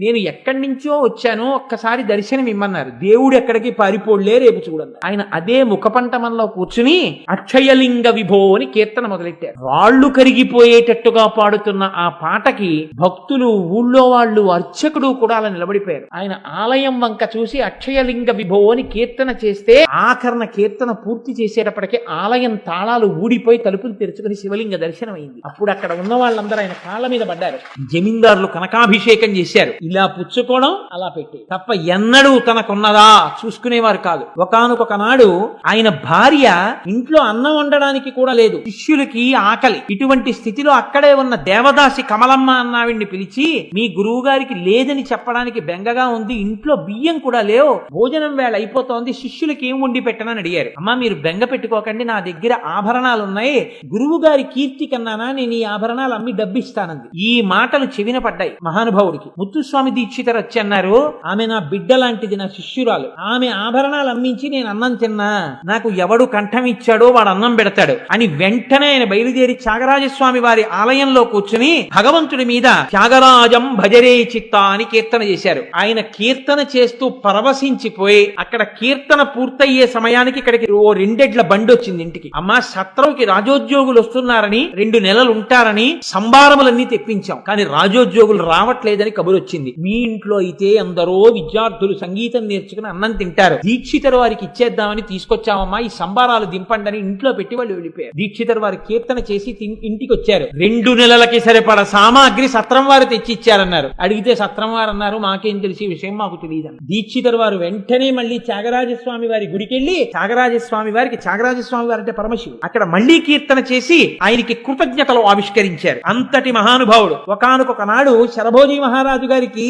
నేను ఎక్కడి నుంచో వచ్చానో ఒక్కసారి దర్శనం ఇమ్మన్నారు. దేవుడు ఎక్కడికి పారిపోళ్లే, రేపు చూడండి. ఆయన అదే ముఖపంటమంలో కూర్చుని అక్షయలింగ విభో అని కీర్తన మొదలెట్టారు. రాళ్లు కరిగిపోయేటట్టుగా పాడుతున్న ఆ పాటకి భక్తులు, ఊళ్ళో వాళ్ళు, అర్చకుడు కూడా అలా నిలబడిపోయారు. ఆయన ఆలయం వంక చూసి అక్షయలింగ విభో అని కీర్తన చేస్తే ఆఖరణ కీర్తన పూర్తి చేసేటప్పటికీ ఆలయం తాళాలు ఊడిపోయి తలుపులు తెరుచుకుని శివలింగ దర్శనం అయింది. అప్పుడు అక్కడ ఉన్న వాళ్ళందరూ ఆయన కాళ్ళ మీద పడ్డారు. జమీందారులు కనకాభిషేకం చేశారు. ఇలా పుచ్చుకోవడం, అలా పెట్టి తప్ప ఎన్నడూ తనకున్నదా చూసుకునేవారు కాదు. ఒకానొక నాడు ఆయన భార్య ఇంట్లో అన్నం వండడానికి కూడా లేదు, శిష్యులకి ఆకలి. ఇటువంటి స్థితిలో అక్కడే ఉన్న దేవదాసి కమలమ్మ అన్నావిడిని పిలిచి, మీ గురువు గారికి లేదని చెప్పడానికి బెంగగా ఉంది, ఇంట్లో బియ్యం కూడా లేవు, భోజనం వేళ అయిపోతోంది, శిష్యులకి ఏం వండి పెట్టనని అడిగారు. అమ్మా, మీరు బెంగ పెట్టుకోకండి, నా దగ్గర ఆభరణాలు ఉన్నాయి, గురువు గారి కీర్తి కన్నానా నేను ఈ ఆభరణాలు అమ్మి డబ్బిస్తానంది. ఈ మాటలు చెవిన పడ్డాయి మహానుభావుడికి. ముత్తుస్వామి దీక్షితరు వచ్చి అన్నారు, ఆమె నా బిడ్డ లాంటిది, నా శిష్యురాలు, ఆమె ఆభరణాలు అమ్మించి నేను అన్నం తిన్నా, నాకు ఎవడు కంఠం ఇచ్చాడో వాడు అన్నం పెడతాడు అని వెంటనే ఆయన బయలుదేరి త్యాగరాజస్వామి వారి ఆలయంలో కూర్చుని భగవంతుడి మీద త్యాగరాజం భజరే చిత్త అని కీర్తన చేశారు. ఆయన కీర్తన చేస్తూ పరవశించిపోయి అక్కడ కీర్తన పూర్తయ్యే సమయానికి ఇక్కడికి ఓ 2 ఎడ్ల బండి వచ్చింది ఇంటికి. అమ్మా, సత్రంకి రాజోద్యోగులు వస్తున్నారని, 2 నెలలు ఉంటారని సంభారములన్నీ తెప్పించాం, కానీ రాజోద్యోగులు రావట్లేదని కబురు వచ్చింది. మీ ఇంట్లో అయితే అందరూ విద్యార్థులు సంగీతం నేర్చుకుని అన్నం తింటారు, దీక్షితరు వారికి ఇచ్చేద్దామని తీసుకొచ్చామమ్మా, ఈ సంభారాలు దింపండి అని ఇంట్లో పెట్టి వాళ్ళు వెళ్ళిపోయారు. దీక్షితరు వారి కీర్తన చేసి ఇంటికి వచ్చారు. 2 నెలలకి సరిపడ సామాగ్రి సత్రం వారు తెచ్చి ఇచ్చారన్నారు. అడిగితే సత్రం వారు అన్నారు, మాకేం తెలిసి విషయం మాకు తెలియదు. దీక్షితరు వారు వెంటనే మళ్ళీ త్యాగరాజస్వామి వారి గుడికి వెళ్లి త్యాగరాజస్వామి వారికి, త్యాగరాజస్వామి వారు అంటే పరమశివుడు, అక్కడ మళ్లీ కీర్తన చేసి ఆయనకి కృతజ్ఞతలు ఆవిష్కరించారు. అంతటి మహానుభావుడు. ఒకానొక నాడు శరభోజీ మహారాజు గారికి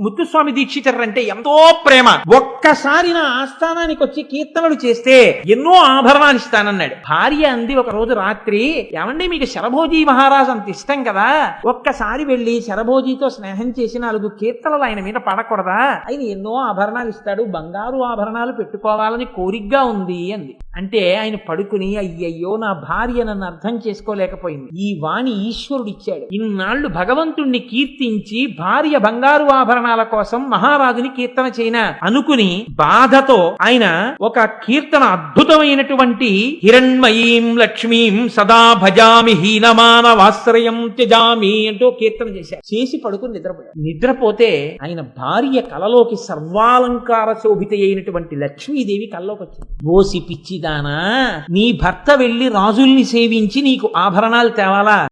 ముత్తుస్వామి దీక్షితర్ అంటే ఎంతో ప్రేమ. ఒక్కసారి నా ఆస్థానానికి వచ్చి కీర్తనలు చేస్తే ఎన్నో ఆభరణాలు ఇస్తానన్నాడు. భార్య అంది ఒక రోజు రాత్రి, ఏమండి మీకు శరభోజీ మహారాజు అంత ఇష్టం కదా, ఒక్కసారి వెళ్లి శరభోజీతో స్నేహం చేసి 4 కీర్తనలు ఆయన మీద పడకూడదా, ఆయన ఎన్నో ఆభరణాలు ఇస్తాడు, బంగారు ఆభరణాలు పెట్టుకోవాలని కోరికగా ఉంది అంది. అంటే ఆయన పడుకుని, అయ్యయ్యో నా భార్య నన్ను అర్థం చేసుకోలేకపోయింది, ఈ వాణి ఈశ్వరుడు ఇచ్చాడు, ఇన్నాళ్లు భగవంతుణ్ణి కీర్తించి భార్య బంగారు ఆభరణాల కోసం మహారాజుని కీర్తన చేయనా అనుకుని బాధతో ఆయన ఒక కీర్తన, అద్భుతమైనటువంటి హిరణ్మయీం లక్ష్మీం సదా భజామి హీనమానవాశ్రయం త్యజామి అంటూ కీర్తన చేశారు. చేసి పడుకుని నిద్రపోయారు. నిద్రపోతే ఆయన భార్య కలలోకి సర్వాలంకార శోభిత అయినటువంటి లక్ష్మీదేవి కల్లోకి వచ్చింది. ఓసి పిచ్చిదానా, నీ భర్త వెళ్లి రాజుల్ని సేవించి నీకు ఆభరణాలు తేవాలా,